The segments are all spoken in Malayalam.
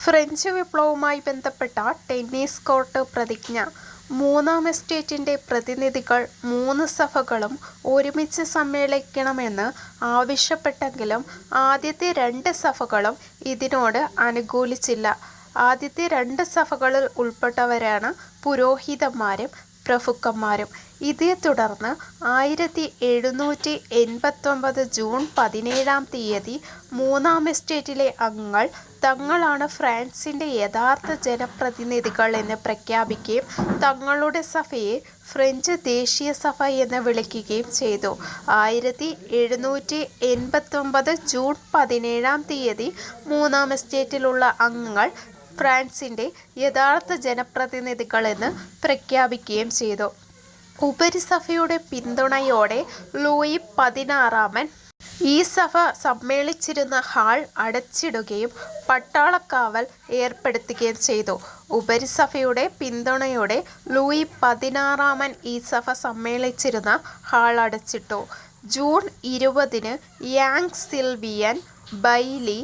ഫ്രഞ്ച് വിപ്ലവവുമായി ബന്ധപ്പെട്ട ടെന്നീസ് കോർട്ട് പ്രതിജ്ഞ. മൂന്നാം എസ്റ്റേറ്റിന്റെ പ്രതിനിധികൾ 3 സഭകളും ഒരുമിച്ച് സമ്മേളിക്കണമെന്ന് ആവശ്യപ്പെട്ടെങ്കിലും ആദ്യത്തെ 2 സഭകളും ഇതിനോട് അനുകൂലിച്ചില്ല. ആദ്യത്തെ 2 സഭകളിൽ ഉൾപ്പെട്ടവരാണ് പുരോഹിതന്മാരും പ്രഭുക്കന്മാരും. ഇതേ തുടർന്ന് 1789 ജൂൺ 17 മൂന്നാം എസ്റ്റേറ്റിലെ അംഗങ്ങൾ തങ്ങളാണ് ഫ്രാൻസിന്റെ യഥാർത്ഥ ജനപ്രതിനിധികൾ എന്ന് പ്രഖ്യാപിക്കുകയും തങ്ങളുടെ സഭയെ ഫ്രഞ്ച് ദേശീയ സഭ എന്ന് വിളിക്കുകയും ചെയ്തു. 1789 ജൂൺ 17 മൂന്നാം എസ്റ്റേറ്റിലുള്ള അംഗങ്ങൾ ഫ്രാൻസിന്റെ യഥാർത്ഥ ജനപ്രതിനിധികൾ എന്ന് പ്രഖ്യാപിക്കുകയും ചെയ്തു. ഉപരിസഭയുടെ പിന്തുണയോടെ ലൂയി 16 ഈ സഭ സമ്മേളിച്ചിരുന്ന ഹാൾ അടച്ചിടുകയും പട്ടാളക്കാവൽ ഏർപ്പെടുത്തുകയും ചെയ്തു. ഉപരിസഭയുടെ പിന്തുണയോടെ ലൂയി 16 ഈ സഭ സമ്മേളിച്ചിരുന്ന ഹാൾ അടച്ചിട്ടു. ജൂൺ 20 യാങ് സിൽവിയൻ, ബൈലി,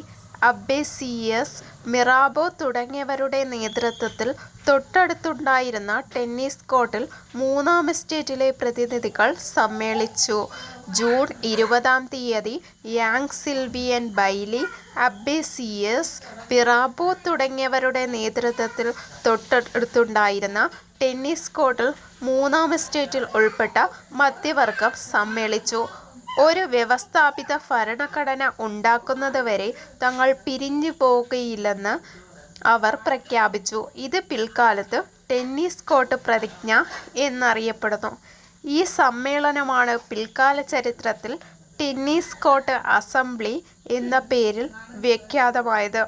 അബ്ബേസിയസ്, മിറാബോ തുടങ്ങിയവരുടെ നേതൃത്വത്തിൽ തൊട്ടടുത്തുണ്ടായിരുന്ന ടെന്നീസ് കോർട്ടിൽ മൂന്നാം എസ്റ്റേറ്റിലെ പ്രതിനിധികൾ സമ്മേളിച്ചു. ജൂൺ 20 യാങ് സിൽവിയൻ, ബൈലി, അബ്ബേസിയസ്, മിറാബോ തുടങ്ങിയവരുടെ നേതൃത്വത്തിൽ തൊട്ടടുത്തുണ്ടായിരുന്ന ടെന്നീസ് കോർട്ടിൽ മൂന്നാം എസ്റ്റേറ്റിൽ ഉൾപ്പെട്ട മധ്യവർഗം സമ്മേളിച്ചു. ഒരു വ്യവസ്ഥാപിത ഭരണഘടന ഉണ്ടാക്കുന്നതുവരെ തങ്ങൾ പിരിഞ്ഞു പോകുകയില്ലെന്ന് അവർ പ്രഖ്യാപിച്ചു. ഇത് പിൽക്കാലത്ത് ടെന്നീസ് കോർട്ട് പ്രതിജ്ഞ എന്നറിയപ്പെടുന്നു. ഈ സമ്മേളനമാണ് പിൽക്കാല ചരിത്രത്തിൽ ടെന്നീസ് കോർട്ട് അസംബ്ലി എന്ന പേരിൽ വിഖ്യാതമായത്.